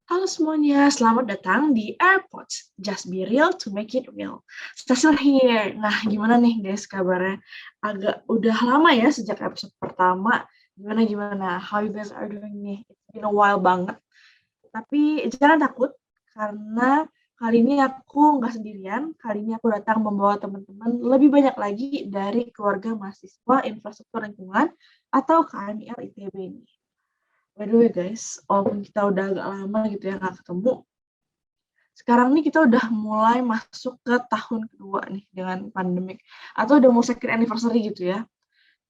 Halo semuanya, selamat datang di AirPods. Just be real to make it real. Cecil here. Nah, gimana nih guys kabarnya? Agak udah lama ya sejak episode pertama. Gimana? How you guys are doing nih? It's been a while banget. Tapi jangan takut, karena kali ini aku nggak sendirian. Kali ini aku datang membawa teman-teman lebih banyak lagi dari keluarga mahasiswa infrastruktur lingkungan atau KMIL ITB ini. By the way guys, walaupun kita udah agak lama gitu ya nggak ketemu, sekarang nih kita udah mulai masuk ke tahun kedua nih dengan pandemik, atau udah mau second anniversary gitu ya.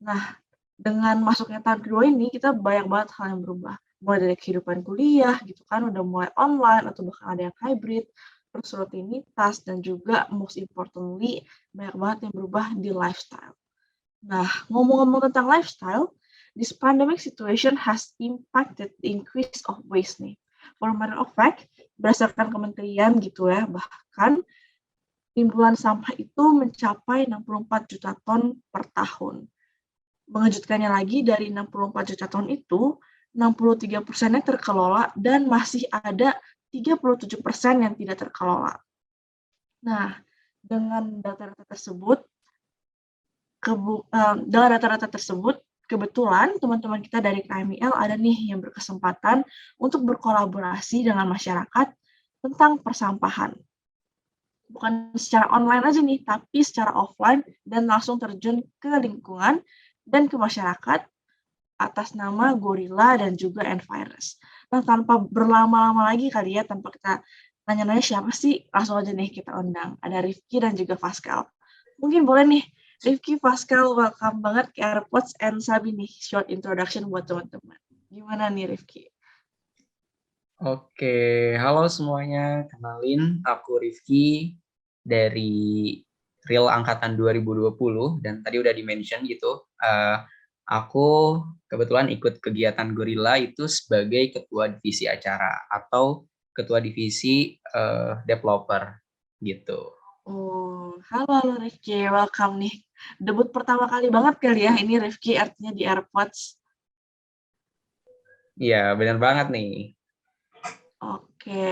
Nah, dengan masuknya tahun kedua ini kita banyak banget hal yang berubah. Mulai dari kehidupan kuliah gitu kan, udah mulai online atau bahkan ada yang hybrid, terus rutinitas dan juga most importantly banyak banget yang berubah di lifestyle. Nah, ngomong-ngomong tentang lifestyle, this pandemic situation has impacted the increase of waste nih. For a matter of fact, berdasarkan kementerian gitu ya, bahkan timbulan sampah itu mencapai 64 juta ton per tahun. Mengejutkannya lagi, dari 64 juta ton itu, 63%-nya terkelola dan masih ada 37% yang tidak terkelola. Nah, dengan data-data tersebut, dengan rata-rata tersebut, kebetulan teman-teman kita dari KMIL ada nih yang berkesempatan untuk berkolaborasi dengan masyarakat tentang persampahan. Bukan secara online aja nih, tapi secara offline dan langsung terjun ke lingkungan dan ke masyarakat atas nama Gorilla dan juga Envirus. Nah, tanpa berlama-lama lagi kali ya, tanpa kita nanya-nanya siapa sih, langsung aja nih kita undang. Ada Rifki dan juga Pascal. Mungkin boleh nih, Rifki, Pascal, welcome banget ke AirPods and Sabi nih, short introduction buat teman-teman. Gimana nih Rifki? Oke, halo semuanya. Kenalin, aku Rifki dari Real Angkatan 2020 dan tadi udah di-mention gitu. Aku kebetulan ikut kegiatan Gorilla itu sebagai ketua divisi acara atau ketua divisi developer gitu. Halo Rifki, welcome nih. Debut pertama kali banget kali ya, ini Rifki artinya di AirPods. Iya, benar banget nih. Oke.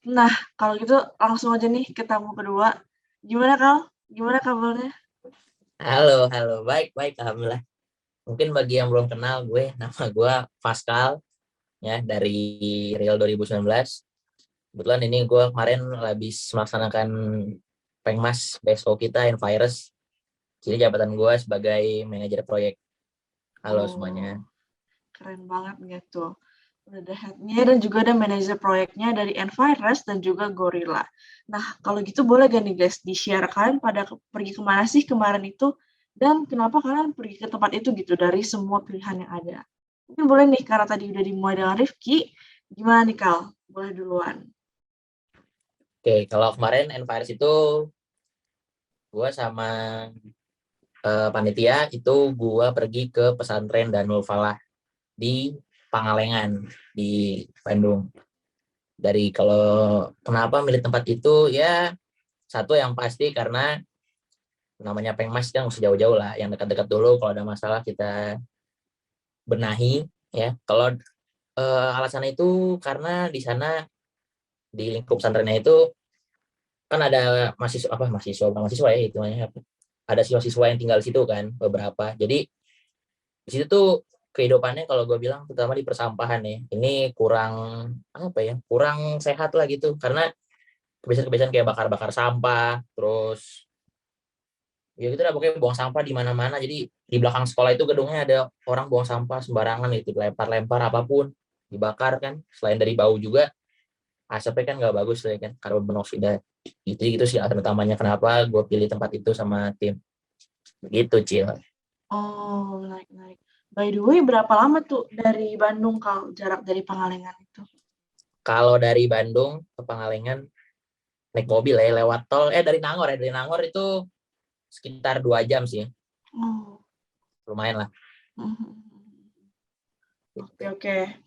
Nah, kalau gitu langsung aja nih ke tamu kedua. Gimana, Kal? Gimana kabarnya? Halo, baik, alhamdulillah. Mungkin bagi yang belum kenal nama gue Pascal ya dari Real 2019. Kebetulan ini gue kemarin habis melaksanakan Pengmas BSO kita Envirus. Jadi jabatan gue sebagai manajer proyek. Halo semuanya. Keren banget gitu. Udah ada head-nya dan juga ada manajer proyeknya dari Envirus dan juga Gorilla. Nah, kalau gitu boleh gak nih guys, di-share kalian pada pergi kemana sih kemarin itu, dan kenapa kalian pergi ke tempat itu gitu, dari semua pilihan yang ada. Mungkin boleh nih, karena tadi udah dimulai dengan Rifki, gimana nih Kal? Boleh duluan. Oke, kalau kemarin Envirus itu gue sama panitia itu gue pergi ke pesantren Danul Falah di Pangalengan di Bandung. Dari kalau kenapa milih tempat itu ya satu yang pasti karena namanya Pengmas kan usah jauh-jauh lah, yang dekat-dekat dulu kalau ada masalah kita benahi ya. Kalau alasan itu karena di sana di lingkup pesantrennya itu kan ada mahasiswa ya itu ada siswa-siswa yang tinggal di situ kan beberapa. Jadi di situ tuh kehidupannya kalau gue bilang terutama di persampahan ya ini kurang kurang sehat lah gitu karena kebiasaan-kebiasaan kayak bakar-bakar sampah terus ya gitu lah pokoknya buang sampah di mana-mana. Jadi di belakang sekolah itu gedungnya ada orang buang sampah sembarangan gitu, lempar-lempar apapun dibakar kan. Selain dari bau juga asapnya kan nggak bagus ya kan, karbon monoksida. Gitu sih alasan utamanya kenapa gue pilih tempat itu sama tim gitu Cil. Oh, menarik. By the way, berapa lama tuh dari Bandung, Kal, jarak dari Pangalengan itu? Kalau dari Bandung ke Pangalengan naik mobil ya lewat tol dari Nangor itu sekitar 2 jam sih, Oh. lumayan lah. Oke.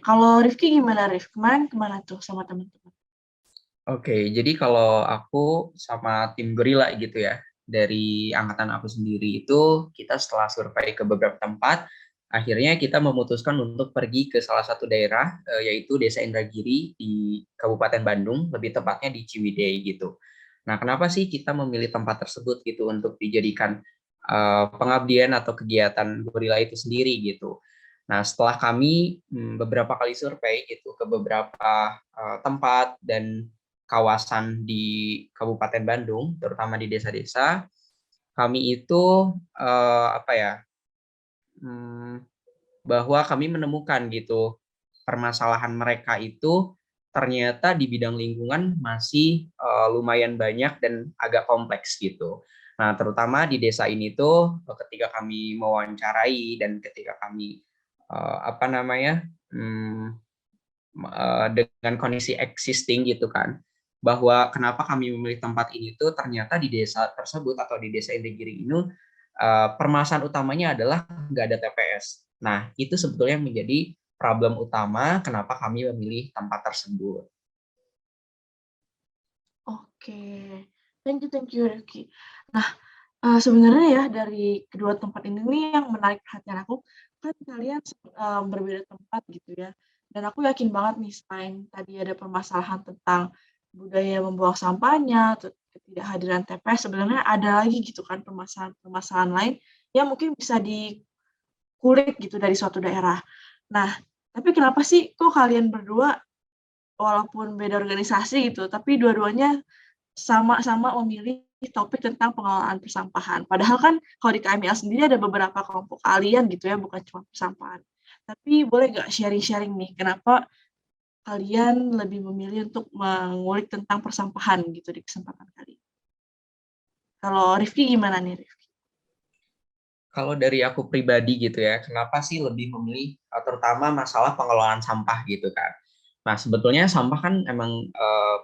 Kalau Rifki gimana, Rif? Kemarin kemana tuh sama teman-teman? Oke, jadi kalau aku sama tim Gorilla gitu ya, dari angkatan aku sendiri itu kita setelah survei ke beberapa tempat, Akhirnya kita memutuskan untuk pergi ke salah satu daerah, yaitu Desa Indragiri di Kabupaten Bandung, lebih tepatnya di Ciwidey gitu. Nah, kenapa sih kita memilih tempat tersebut gitu untuk dijadikan pengabdian atau kegiatan gorila itu sendiri gitu. Nah, setelah kami beberapa kali survei gitu ke beberapa tempat dan kawasan di Kabupaten Bandung, terutama di desa-desa, kami itu apa ya? hmm, bahwa kami menemukan gitu permasalahan mereka itu ternyata di bidang lingkungan masih lumayan banyak dan agak kompleks gitu. Nah, terutama di desa ini tuh ketika kami mewawancarai dan ketika kami apa namanya dengan kondisi existing gitu kan, bahwa kenapa kami memilih tempat ini tuh ternyata di desa tersebut atau di desa Indragiri ini permasalahan utamanya adalah nggak ada TPS. Nah, itu sebetulnya menjadi problem utama kenapa kami memilih tempat tersebut. Oke, thank you Rifki. Nah, sebenarnya ya dari kedua tempat ini nih yang menarik perhatian aku, kan kalian berbeda tempat gitu ya. Dan aku yakin banget nih selain tadi ada permasalahan tentang budaya membuang sampahnya, ketidakhadiran TPS, sebenarnya ada lagi gitu kan permasalahan-permasalahan lain yang mungkin bisa dikulik gitu dari suatu daerah. Nah, tapi kenapa sih kok kalian berdua walaupun beda organisasi gitu, tapi dua-duanya sama-sama memilih topik tentang pengelolaan persampahan. Padahal kan kalau di KMIL sendiri ada beberapa kelompok kalian gitu ya, bukan cuma persampahan. Tapi boleh nggak sharing-sharing nih, kenapa kalian lebih memilih untuk mengulik tentang persampahan gitu di kesempatan kali ini? Kalau Rifki gimana nih, Rifki? Kalau dari aku pribadi gitu ya, kenapa sih lebih memilih terutama masalah pengelolaan sampah gitu kan. Nah, sebetulnya sampah kan emang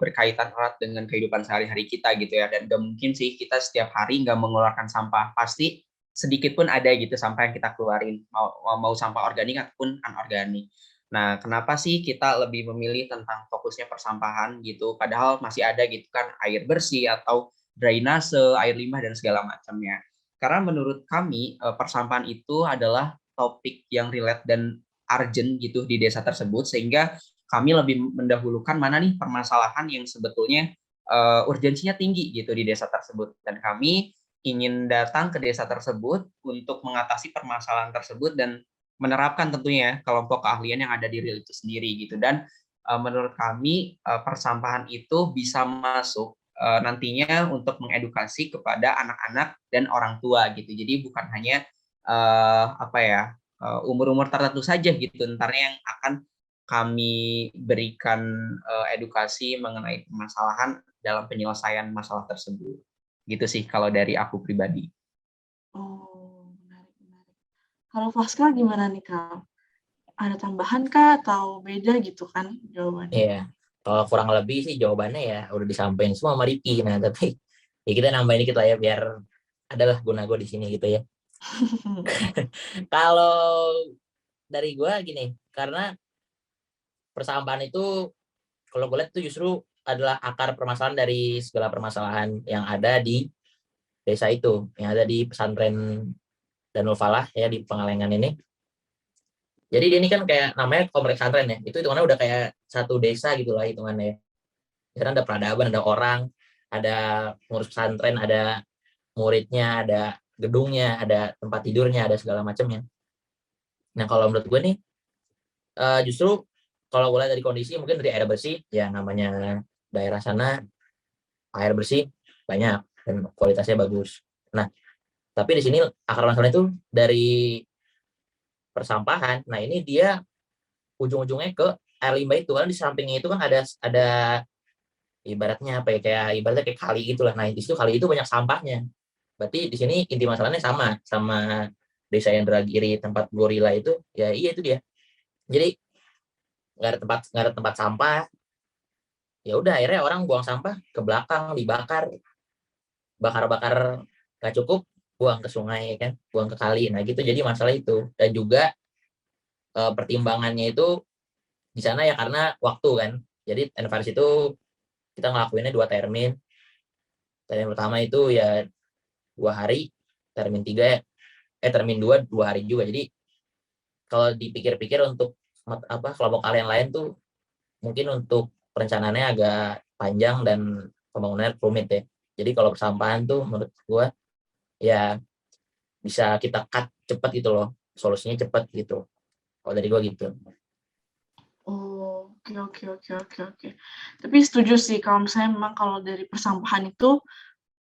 berkaitan erat dengan kehidupan sehari-hari kita gitu ya, dan gak mungkin sih kita setiap hari nggak mengeluarkan sampah. Pasti sedikit pun ada gitu sampah yang kita keluarin, mau sampah organik ataupun anorganik. Nah, kenapa sih kita lebih memilih tentang fokusnya persampahan gitu, padahal masih ada gitu kan air bersih atau drainase, air limbah dan segala macamnya. Karena menurut kami persampahan itu adalah topik yang relate dan urgent gitu di desa tersebut, sehingga kami lebih mendahulukan mana nih permasalahan yang sebetulnya urgensinya tinggi gitu di desa tersebut, dan kami ingin datang ke desa tersebut untuk mengatasi permasalahan tersebut dan menerapkan tentunya kelompok keahlian yang ada di real itu sendiri gitu. Dan menurut kami persampahan itu bisa masuk nantinya untuk mengedukasi kepada anak-anak dan orang tua gitu. Jadi bukan hanya apa ya umur-umur tertentu saja gitu nantinya yang akan kami berikan edukasi mengenai permasalahan dalam penyelesaian masalah tersebut. Gitu sih kalau dari aku pribadi. Oh, menarik, menarik. Kalau Pascal gimana nih, Kak? Ada tambahan kah atau beda gitu kan jawabannya? Iya, kalau kurang lebih sih jawabannya ya udah disampaikan semua sama Riki. Nah, tapi ya kita nambahin dikit lah ya biar adalah guna gue di sini gitu ya. Kalau dari gue gini, karena persampahan itu kalau gue lihat itu justru adalah akar permasalahan dari segala permasalahan yang ada di desa itu, yang ada di pesantren Danul Falah ya di Pangalengan ini. Jadi dia ini kan kayak namanya kompleks pesantren ya, itu hitungannya udah kayak satu desa gitu lah hitungannya ya. Karena ada peradaban, ada orang, ada pengurus pesantren, ada muridnya, ada gedungnya, ada tempat tidurnya, ada segala macamnya. Nah kalau menurut gue nih justru kalau gue lihat dari kondisi mungkin dari air bersih ya, namanya daerah sana air bersih banyak dan kualitasnya bagus. Nah tapi di sini akar masalahnya itu dari persampahan. Nah ini dia ujung-ujungnya ke air limbah itu, karena di sampingnya itu kan ada ibaratnya apa ya, kayak ibaratnya kayak kali gitulah. Nah di situ kali itu banyak sampahnya. Berarti di sini inti masalahnya sama desa Indragiri tempat gorila itu ya, iya itu dia. Jadi nggak ada tempat sampah, ya udah akhirnya orang buang sampah ke belakang, dibakar, bakar-bakar nggak cukup, buang ke sungai kan, buang ke kali. Nah gitu, jadi masalah itu. Dan juga pertimbangannya itu di sana ya karena waktu kan. Jadi Envaris itu kita ngelakuinnya 2 termin. Termin pertama itu ya 2 hari, termin 3 termin 2 2 hari juga. Jadi kalau dipikir-pikir untuk kelompok kalian lain tuh mungkin untuk perencanaannya agak panjang dan pembangunannya rumit ya. Jadi kalau persampahan tuh menurut gua ya bisa kita cut cepet gitu loh, solusinya cepet gitu. Kalau dari gua gitu. Oh, oke oke oke oke oke. Tapi setuju sih kalau misalnya memang kalau dari persampahan itu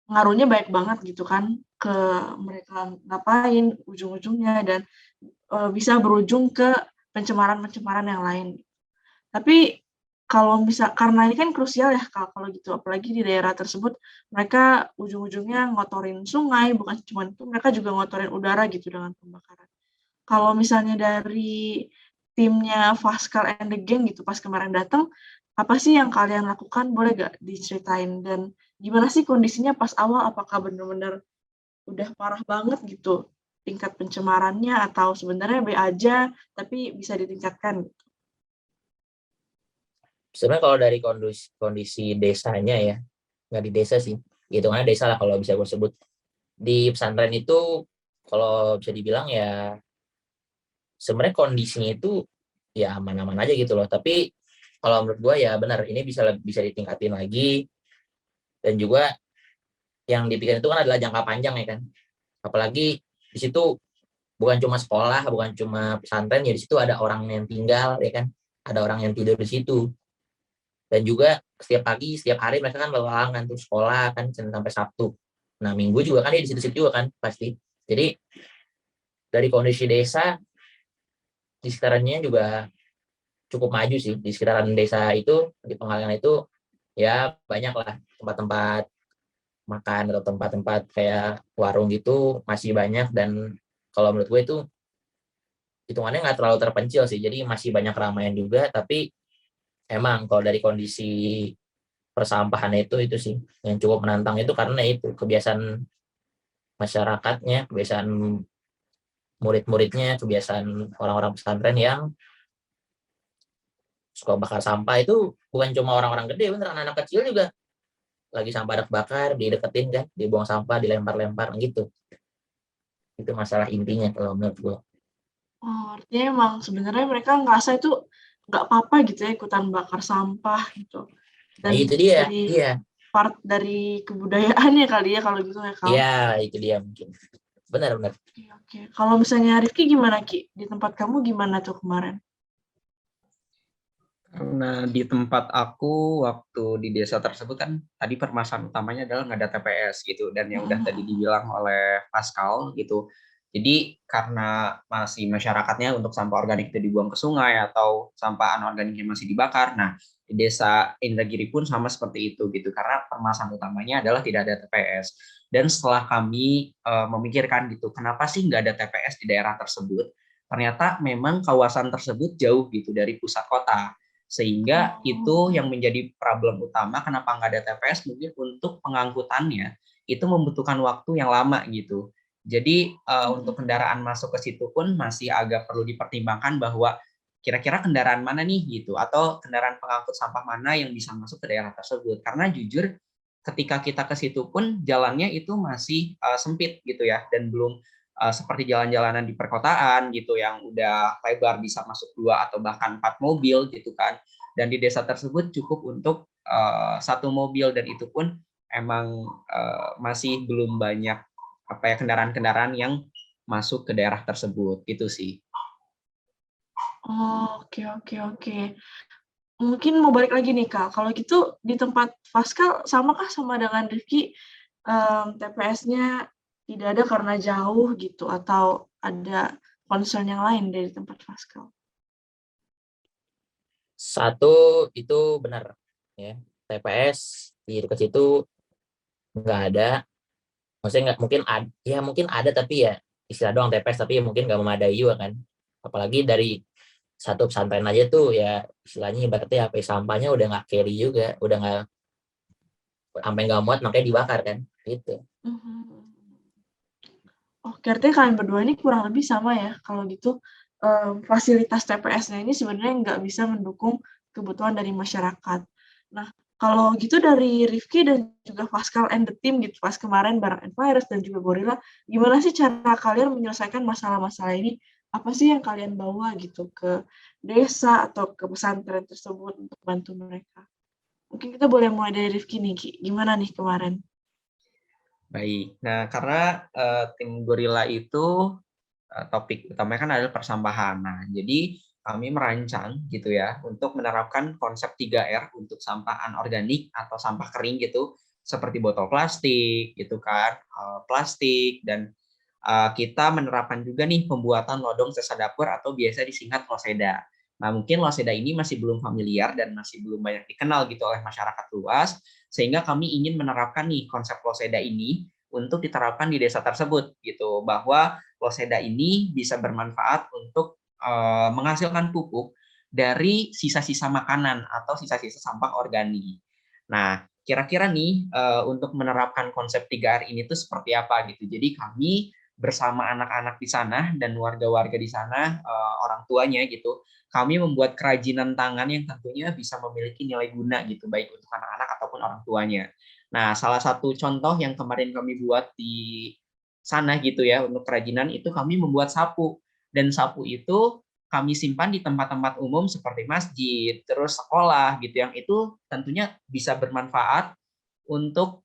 ngaruhnya baik banget gitu kan ke mereka ngapain ujung-ujungnya dan bisa berujung ke pencemaran-pencemaran yang lain. Tapi kalau karena ini kan krusial ya kalau gitu, apalagi di daerah tersebut mereka ujung-ujungnya ngotorin sungai, bukan cuma itu mereka juga ngotorin udara gitu dengan pembakaran. Kalau misalnya dari timnya Pascal and the Gang gitu pas kemarin datang, apa sih yang kalian lakukan? Boleh gak diceritain? Dan gimana sih kondisinya pas awal? Apakah benar-benar udah parah banget gitu tingkat pencemarannya atau sebenarnya B aja tapi bisa ditingkatkan? Sebenarnya kalau dari kondisi desanya ya, nggak di desa sih, hitungannya desa lah kalau bisa gue sebut. Di pesantren itu kalau bisa dibilang ya sebenarnya kondisinya itu ya aman-aman aja gitu loh. Tapi kalau menurut gue ya benar ini bisa ditingkatin lagi, dan juga yang dipikir itu kan adalah jangka panjang ya kan. Apalagi di situ bukan cuma sekolah, bukan cuma pesantren, ya di situ ada orang yang tinggal ya kan, ada orang yang tidur di situ. Dan juga setiap pagi, setiap hari mereka kan berhalangan tuh sekolah kan Senin sampai Sabtu. Nah, Minggu juga kan dia di situ-situ juga kan pasti. Jadi dari kondisi desa di sekitarnya juga cukup maju sih. Di sekitaran desa itu, di Pangalengan itu ya banyak lah tempat-tempat makan atau tempat-tempat kayak warung gitu masih banyak, dan kalau menurut gue itu hitungannya nggak terlalu terpencil sih. Jadi masih banyak keramaian juga, tapi emang kalau dari kondisi persampahan itu sih yang cukup menantang itu, karena itu kebiasaan masyarakatnya, kebiasaan murid-muridnya, kebiasaan orang-orang pesantren yang suka bakar sampah. Itu bukan cuma orang-orang gede, bener anak-anak kecil juga lagi sampah ada bakar dideketin kan, dibuang sampah, dilempar-lempar gitu. Itu masalah intinya kalau menurut gue. Oh, artinya emang sebenarnya mereka ngerasa itu nggak apa-apa gitu ya ikutan bakar sampah gitu. Nah Dan itu dia, jadi iya, part dari kebudayaannya kali ya kalau gitu ya, Kal. iya itu dia mungkin. Benar-benar. Oke, oke. Kalau misalnya Rifki gimana, Ki? Di tempat kamu gimana tuh kemarin? Karena di tempat aku waktu di desa tersebut kan tadi permasalahan utamanya adalah nggak ada TPS gitu, dan yang udah tadi dibilang oleh Pascal gitu. Jadi karena masih masyarakatnya untuk sampah organik itu dibuang ke sungai atau sampah anorganiknya masih dibakar. Nah, di desa Indragiri pun sama seperti itu gitu, karena permasalahan utamanya adalah tidak ada TPS. Dan setelah kami memikirkan gitu, kenapa sih nggak ada TPS di daerah tersebut? Ternyata memang kawasan tersebut jauh gitu dari pusat kota, sehingga itu yang menjadi problem utama kenapa nggak ada TPS. Mungkin untuk pengangkutannya itu membutuhkan waktu yang lama gitu. Jadi untuk kendaraan masuk ke situ pun masih agak perlu dipertimbangkan bahwa kira-kira kendaraan mana nih gitu, atau kendaraan pengangkut sampah mana yang bisa masuk ke daerah tersebut. Karena jujur ketika kita ke situ pun jalannya itu masih sempit gitu ya, dan belum seperti jalan-jalanan di perkotaan gitu yang udah lebar bisa masuk 2 atau bahkan 4 mobil gitu kan. Dan di desa tersebut cukup untuk 1 mobil, dan itu pun emang masih belum banyak apa ya kendaraan-kendaraan yang masuk ke daerah tersebut gitu sih. Oh, oke oke oke. Mungkin mau balik lagi nih, Kak. Kalau gitu di tempat Pascal samakah sama dengan Rifki, TPS-nya tidak ada karena jauh gitu atau ada concern yang lain dari tempat Pascal? Satu itu benar ya, TPS di dekat situ nggak ada. Maksudnya nggak mungkin ada, ya mungkin ada tapi ya istilah doang TPS, tapi ya mungkin nggak memadai juga kan. Apalagi dari satu pesantren aja tuh ya istilahnya ibaratnya HP sampahnya udah nggak carry juga, udah nggak, sampai nggak muat makanya dibakar kan gitu. Mhm. Oke, artinya kalian berdua ini kurang lebih sama ya, kalau gitu, fasilitas TPS-nya ini sebenarnya nggak bisa mendukung kebutuhan dari masyarakat. Nah, kalau gitu dari Rifki dan juga Pascal and the team gitu, pas kemarin bareng Envirus dan juga Gorilla, gimana sih cara kalian menyelesaikan masalah-masalah ini? apa sih yang kalian bawa gitu ke desa atau ke pesantren tersebut untuk bantu mereka? Mungkin kita boleh mulai dari Rifki nih, Ki. Gimana nih kemarin? Baik. Nah, karena tim Gorilla itu topik utamanya kan adalah persampahan. Nah, jadi kami merancang gitu ya untuk menerapkan konsep 3R untuk sampah anorganik atau sampah kering gitu, seperti botol plastik gitu kan, plastik dan kita menerapkan juga nih pembuatan lodong sisa dapur atau biasa disingkat loseda. Nah, mungkin loseda ini masih belum familiar dan masih belum banyak dikenal gitu oleh masyarakat luas, sehingga kami ingin menerapkan nih konsep loseda ini untuk diterapkan di desa tersebut gitu, bahwa loseda ini bisa bermanfaat untuk menghasilkan pupuk dari sisa-sisa makanan atau sisa-sisa sampah organik. Nah, kira-kira nih untuk menerapkan konsep 3R ini tuh seperti apa gitu. Jadi kami bersama anak-anak di sana dan warga-warga di sana, orang tuanya gitu, kami membuat kerajinan tangan yang tentunya bisa memiliki nilai guna gitu, baik untuk anak-anak ataupun orang tuanya. Nah, salah satu contoh yang kemarin kami buat di sana gitu ya, untuk kerajinan itu kami membuat sapu. Dan sapu itu kami simpan di tempat-tempat umum seperti masjid, terus sekolah gitu, yang itu tentunya bisa bermanfaat untuk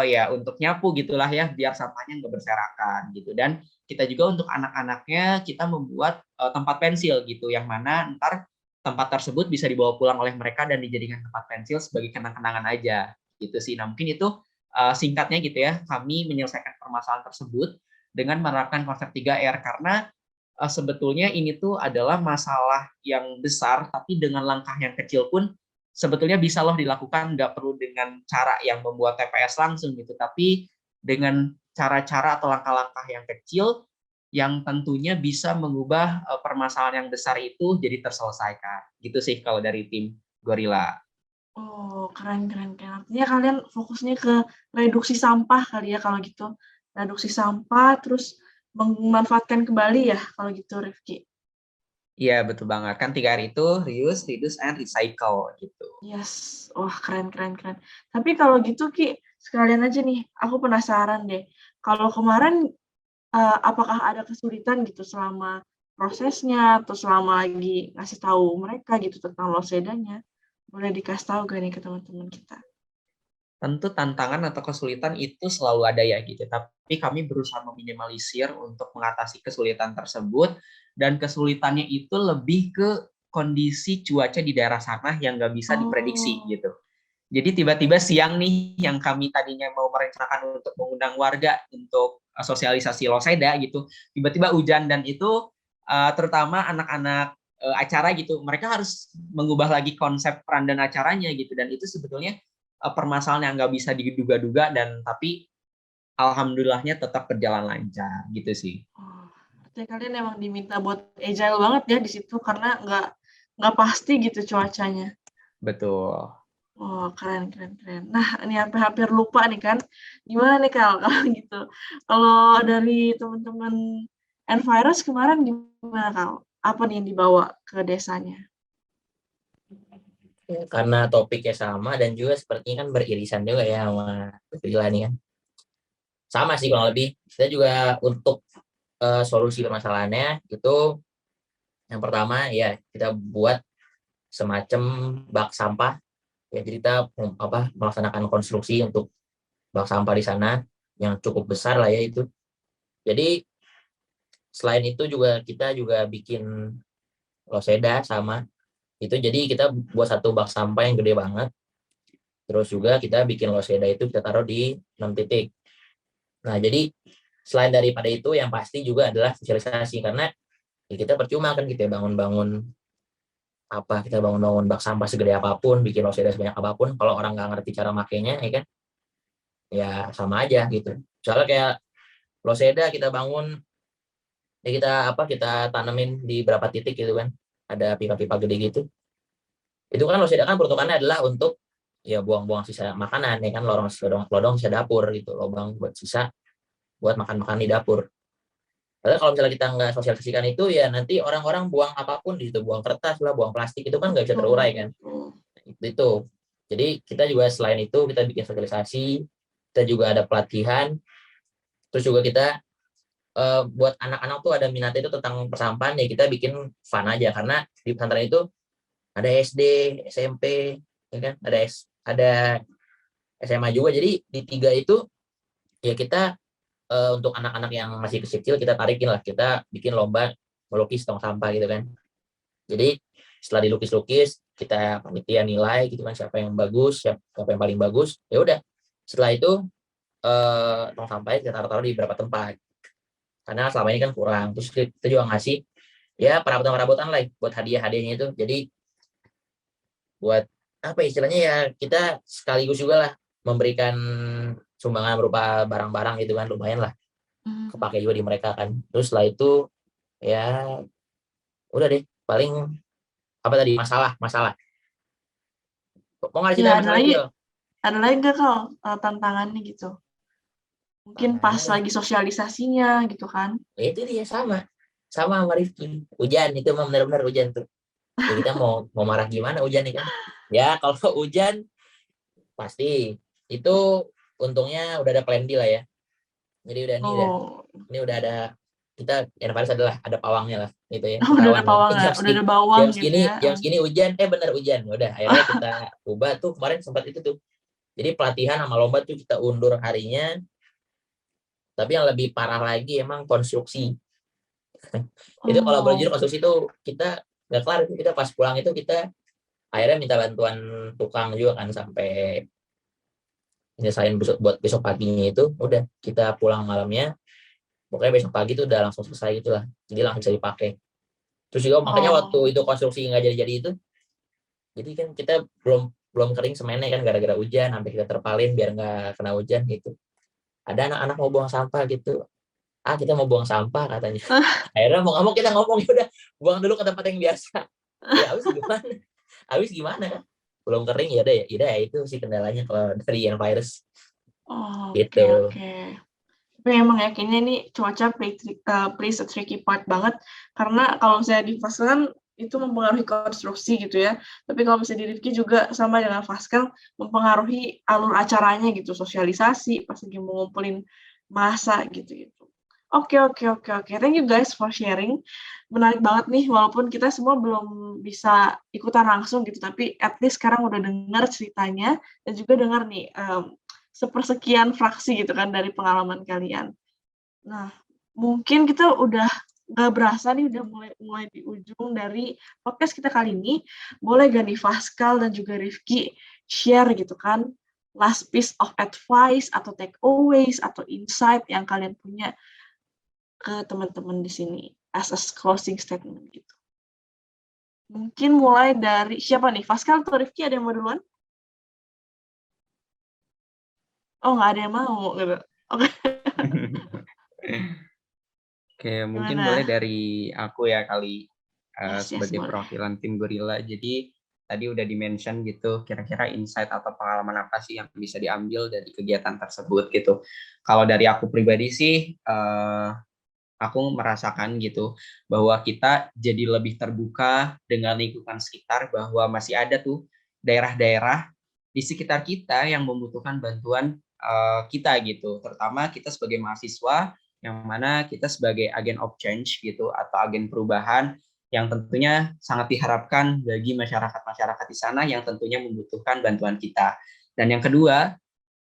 ya untuk nyapu gitulah ya, biar sampahnya nggak berserakan gitu. Dan kita juga untuk anak-anaknya kita membuat tempat pensil gitu, yang mana ntar tempat tersebut bisa dibawa pulang oleh mereka dan dijadikan tempat pensil sebagai kenang-kenangan aja gitu sih. Nah, mungkin itu singkatnya gitu ya, kami menyelesaikan permasalahan tersebut dengan menerapkan konsep 3R, karena sebetulnya ini tuh adalah masalah yang besar, tapi dengan langkah yang kecil pun sebetulnya bisa loh dilakukan, nggak perlu dengan cara yang membuat TPS langsung gitu, tapi dengan cara-cara atau langkah-langkah yang kecil yang tentunya bisa mengubah permasalahan yang besar itu jadi terselesaikan. Gitu sih kalau dari tim Gorilla. Oh, keren keren keren. Artinya kalian fokusnya ke reduksi sampah kali ya kalau gitu? Reduksi sampah, terus memanfaatkan kembali ya kalau gitu, Rifki? Iya, betul banget. Kan 3R itu reuse, reduce, and recycle gitu. Yes. Wah, keren keren keren. Tapi kalau gitu, Ki, sekalian aja nih, aku penasaran deh. Kalau kemarin, apakah ada kesulitan gitu selama prosesnya atau selama lagi ngasih tahu mereka gitu tentang losedanya? Boleh dikasih tahu gak nih ke teman-teman kita? Tentu tantangan atau kesulitan itu selalu ada ya gitu, tapi kami berusaha meminimalisir untuk mengatasi kesulitan tersebut, dan kesulitannya itu lebih ke kondisi cuaca di daerah sana yang nggak bisa diprediksi Oh. gitu. Jadi tiba-tiba siang nih, yang kami tadinya mau merencanakan untuk mengundang warga untuk sosialisasi Loseda gitu, tiba-tiba hujan, dan itu terutama anak-anak acara gitu, mereka harus mengubah lagi konsep peran dan acaranya gitu, dan itu sebetulnya permasalahan yang nggak bisa diduga-duga, dan tapi alhamdulillahnya tetap berjalan lancar gitu sih. Oh, berarti kalian emang diminta buat agile banget ya di situ karena nggak pasti gitu cuacanya. Betul. Oh, keren keren keren. Nah, ini hampir lupa nih kan. Gimana nih Kal kalau gitu? Kalau dari teman-teman Envirus kemarin gimana Kal? Apa nih yang dibawa ke desanya? Ya, karena topiknya sama dan juga sepertinya kan beririsan juga ya sama Gorilla nih kan. Sama sih kurang lebih. Kita juga untuk solusi permasalahannya itu yang pertama ya kita buat semacam bak sampah ya, jadi kita melaksanakan konstruksi untuk bak sampah di sana yang cukup besar lah ya itu. Jadi selain itu juga kita juga bikin loseda sama itu, jadi kita buat satu bak sampah yang gede banget, terus juga kita bikin loseda itu kita taruh di 6 titik. Nah jadi selain daripada itu yang pasti juga adalah sosialisasi, karena ya kita percuma kan kita bangun-bangun kita bangun-bangun bak sampah segede apapun, bikin loseda sebanyak apapun, kalau orang nggak ngerti cara makainya ya kan, ya sama aja gitu. Soalnya kayak loseda kita bangun ya kita tanemin di berapa titik gitu kan, ada pipa-pipa gede gitu, itu kan loseda kan peruntukannya adalah untuk ya buang-buang sisa makanan ya kan, lodong sisa dapur gitu, lubang buat sisa buat makan-makan di dapur. Padahal kalau misalnya kita nggak sosialisasikan itu ya nanti orang-orang buang apapun di situ, buang kertas lah, buang plastik, itu kan nggak bisa terurai Betul, kan. betul. Itu jadi kita juga selain itu kita bikin sosialisasi, kita juga ada pelatihan, terus juga kita buat anak-anak tuh ada minatnya itu tentang persampahan, ya kita bikin fun aja, karena di pesantren itu ada SD, SMP, ya kan, ada SMA juga. Jadi di tiga itu ya kita untuk anak-anak yang masih kecil kita tarikin lah, kita bikin lomba melukis tong sampah gitu kan. Jadi setelah dilukis-lukis kita panitia nilai gitu kan, siapa yang bagus, siapa yang paling bagus, ya udah. Setelah itu tong sampahnya kita taruh di beberapa tempat, karena selama ini kan kurang. Terus kita juga ngasih ya perabotan-perabotan lah buat hadiah-hadiahnya itu. Jadi buat apa istilahnya, ya kita sekaligus juga lah memberikan sumbangan berupa barang-barang gitu kan, lumayan lah kepake juga di mereka kan. Terus setelah itu ya udah deh, paling apa tadi, masalah mau nggak Ya cerita ada masalah lagi, lagi, Yul? ada lagi nggak Kal tantangannya gitu? Mungkin pas Tantangannya lagi sosialisasinya gitu kan? ya itu dia, sama Rifki, hujan itu mah benar-benar hujan tuh. Ya kita mau marah gimana, hujan nih kan. Ya kalau hujan pasti itu, untungnya udah ada plan B lah ya. Jadi Oh, ini udah ada, kita yang Paris adalah ada pawangnya lah gitu ya, udah ada ketahuan nih pawang jam nggak? Udah segini, ada bawang gitu ya? jam segini hujan, bener hujan. Ya udah akhirnya kita ubah tuh, kemarin sempat itu tuh, jadi pelatihan sama lomba tuh kita undur harinya. Tapi yang lebih parah lagi emang konstruksi. Itu kalau boleh jujur, Oh, konstruksi itu kita nggak kelar itu, kita pas pulang itu kita akhirnya minta bantuan tukang juga kan, sampai nyelesain buat besok paginya. Itu udah kita pulang malamnya, pokoknya besok pagi itu udah langsung selesai gitulah, jadi langsung bisa dipakai. Terus juga makanya oh, waktu itu konstruksi nggak jadi itu, jadi kan kita belum belum kering semennya kan, gara-gara hujan sampai kita terpalin biar nggak kena hujan gitu. Ada anak-anak mau buang sampah gitu, kita mau buang sampah katanya. Akhirnya mau nggak mau kita ngomong, ya udah buang dulu ke tempat yang biasa. Ya habis gimana kan, belum kering, ya udah ya itu sih kendalanya kalau dari yang virus oke, gitu. oke. Tapi emang ya kayaknya ini cuaca plays a tricky part banget, karena kalau misalnya di Faskal kan itu mempengaruhi konstruksi gitu ya. Tapi kalau misalnya di Rifki juga sama dengan Faskal, mempengaruhi alur acaranya gitu, sosialisasi, pas lagi mau ngumpulin masa gitu. Oke, oke, oke, oke. Thank you guys for sharing. Menarik banget nih, walaupun kita semua belum bisa ikutan langsung gitu, tapi at least sekarang udah dengar ceritanya, dan juga dengar nih sepersekian fraksi gitu kan dari pengalaman kalian. Nah, mungkin kita udah nggak berasa nih, udah mulai di ujung dari podcast kita kali ini. Boleh gak nih Faskal dan juga Rifki share gitu kan, last piece of advice atau takeaways atau insight yang kalian punya ke teman-teman di sini as a closing statement gitu. Mungkin mulai dari siapa nih? Faskal atau Rifki, ada yang mau duluan? Oh, nggak ada yang mau gitu. Oke, Oke, mungkin boleh gimana? dari aku ya kali, Yes, yes, sebagai boleh. perwakilan tim Gorilla. Jadi tadi udah di-mention gitu, kira-kira insight atau pengalaman apa sih yang bisa diambil dari kegiatan tersebut gitu. Kalau dari aku pribadi sih, aku merasakan gitu bahwa kita jadi lebih terbuka dengan lingkungan sekitar, bahwa masih ada tuh daerah-daerah di sekitar kita yang membutuhkan bantuan kita gitu, terutama kita sebagai mahasiswa yang mana kita sebagai agen of change gitu atau agen perubahan yang tentunya sangat diharapkan bagi masyarakat-masyarakat di sana yang tentunya membutuhkan bantuan kita. Dan yang kedua,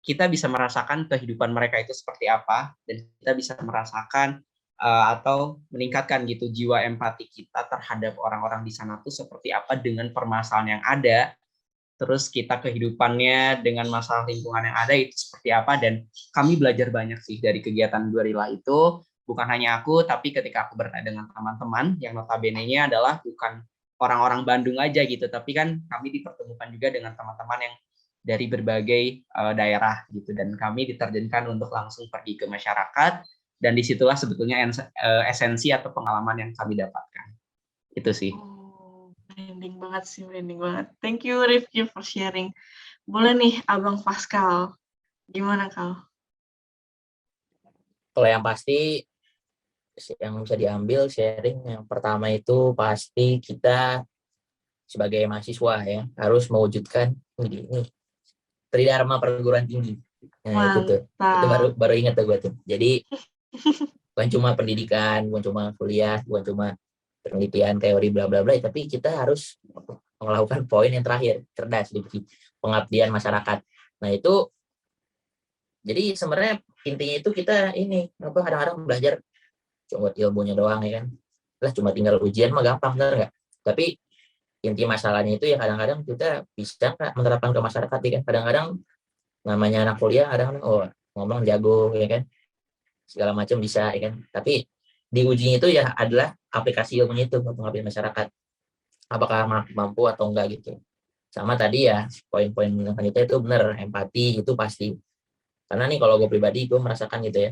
kita bisa merasakan kehidupan mereka itu seperti apa, dan kita bisa merasakan atau meningkatkan gitu jiwa empati kita terhadap orang-orang di sana tuh seperti apa dengan permasalahan yang ada, terus kita kehidupannya dengan masalah lingkungan yang ada itu seperti apa. Dan kami belajar banyak sih dari kegiatan Gorilla itu, bukan hanya aku, tapi ketika aku bertanya dengan teman-teman yang notabene-nya adalah bukan orang-orang Bandung aja gitu, tapi kan kami dipertemukan juga dengan teman-teman yang dari berbagai daerah gitu, dan kami diterjunkan untuk langsung pergi ke masyarakat, dan disitulah sebetulnya esensi atau pengalaman yang kami dapatkan itu sih. Oh, merinding banget sih, merinding banget. Thank you Rifki for sharing. Boleh nih Abang Faskal, gimana Kal? Kalau yang pasti yang bisa diambil sharing, yang pertama itu pasti kita sebagai mahasiswa ya harus mewujudkan ini tridharma perguruan tinggi. Nah itu tuh, itu baru Mantap. baru ingat tuh gue tuh. Jadi bukan cuma pendidikan, bukan cuma kuliah, bukan cuma penelitian teori bla bla bla, tapi kita harus melakukan poin yang terakhir, cerdas, Rifki, pengabdian masyarakat. Nah itu jadi sebenarnya intinya itu kita ini apa kadang-kadang belajar cuma ilmunya doang ya kan, lah cuma tinggal ujian mah gampang, bener nggak? Tapi inti masalahnya itu ya kadang-kadang kita bisa nggak menerapkan ke masyarakat ya kan. Kadang-kadang namanya anak kuliah kadang-kadang oh ngomong jago ya kan, segala macam bisa ya kan, tapi di ujinya itu ya adalah aplikasi ilmunya itu untuk mengabdi masyarakat, apakah mampu atau enggak gitu. Sama tadi ya poin-poin yang kita itu benar, empati itu pasti, karena nih kalau gue pribadi gue merasakan gitu ya,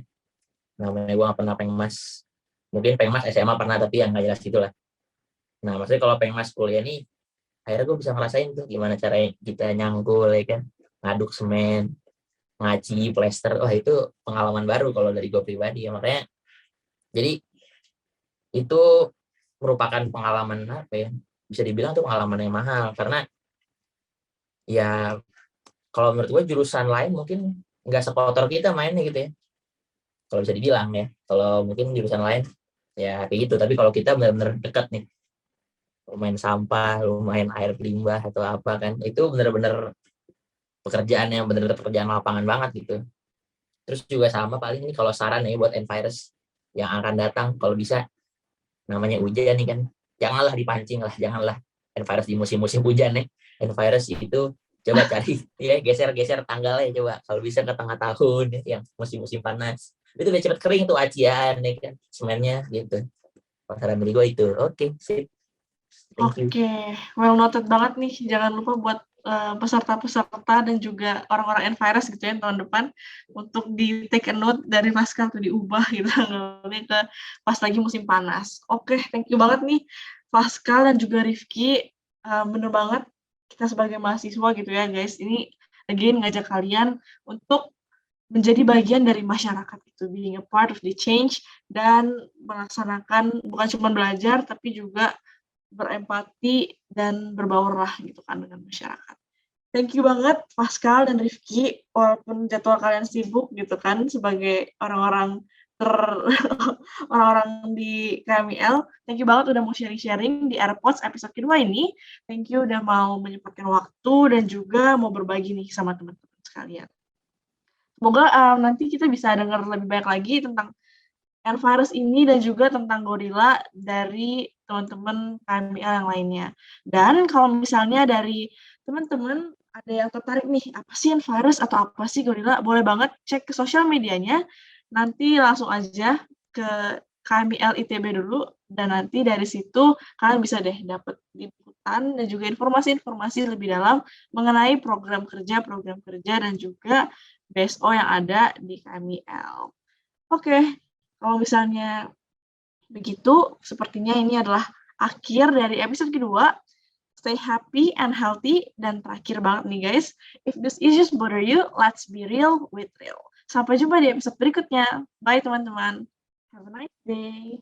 namanya gue nggak pernah pengmas, mungkin pengmas SMA pernah tapi yang nggak jelas gitulah. Nah maksudnya kalau pengmas kuliah nih akhirnya gue bisa ngerasain tuh gimana caranya kita nyangkul ya kan, ngaduk semen, ngaji, plester, wah itu pengalaman baru kalau dari gue pribadi ya. Makanya jadi itu merupakan pengalaman apa ya, bisa dibilang tuh pengalaman yang mahal, karena ya kalau menurut gue jurusan lain mungkin nggak sekotor kita mainnya gitu ya, kalau bisa dibilang ya, kalau mungkin jurusan lain ya kayak gitu, tapi kalau kita benar-benar dekat nih, main sampah, main air limbah atau apa kan, itu benar-benar pekerjaan yang benar-benar pekerjaan lapangan banget gitu. Terus juga sama paling ini kalau saran ya buat Envirus yang akan datang, kalau bisa namanya hujan nih kan, janganlah dipancing lah, janganlah Envirus di musim-musim hujan nih. Envirus itu coba cari ya, geser-geser tanggalnya coba kalau bisa ke tengah tahun ya, yang musim-musim panas. Itu udah cepet kering tuh acian ya kan, semennya gitu. Pasaran dari gue itu. Oke, sip. Thank you. Oke, well noted banget nih. Jangan lupa buat peserta-peserta dan juga orang-orang Envirus gitu ya tahun depan untuk di take a note dari Pascal tuh diubah gitu ngambilnya ke pas lagi musim panas. Oke, thank you banget nih Pascal dan juga Rifki. Bener banget kita sebagai mahasiswa gitu ya guys. Ini again ngajak kalian untuk menjadi bagian dari masyarakat itu, being a part of the change dan melaksanakan bukan cuma belajar tapi juga berempati dan berbaurlah gitu kan dengan masyarakat. Thank you banget Pascal dan Rifki, walaupun jadwal kalian sibuk gitu kan sebagai orang-orang orang-orang di KMIL. Thank you banget udah mau sharing-sharing di AirPods episode kedua ini. Thank you udah mau menyempatkan waktu dan juga mau berbagi nih sama teman-teman sekalian. Semoga nanti kita bisa dengar lebih banyak lagi tentang Envirus ini dan juga tentang gorila dari teman-teman KMIL yang lainnya. Dan kalau misalnya dari teman-teman ada yang tertarik nih, apa sih Envirus atau apa sih gorila, boleh banget cek ke sosial medianya, nanti langsung aja ke KMIL ITB dulu, dan nanti dari situ kalian bisa deh dapat liputan dan juga informasi-informasi lebih dalam mengenai program kerja, dan juga BSO yang ada di KMIL. Oke. Kalau misalnya begitu, sepertinya ini adalah akhir dari episode kedua. Stay happy and healthy. Dan terakhir banget nih guys, if these issues bother you, let's be real with real. Sampai jumpa di episode berikutnya. Bye teman-teman. Have a nice day.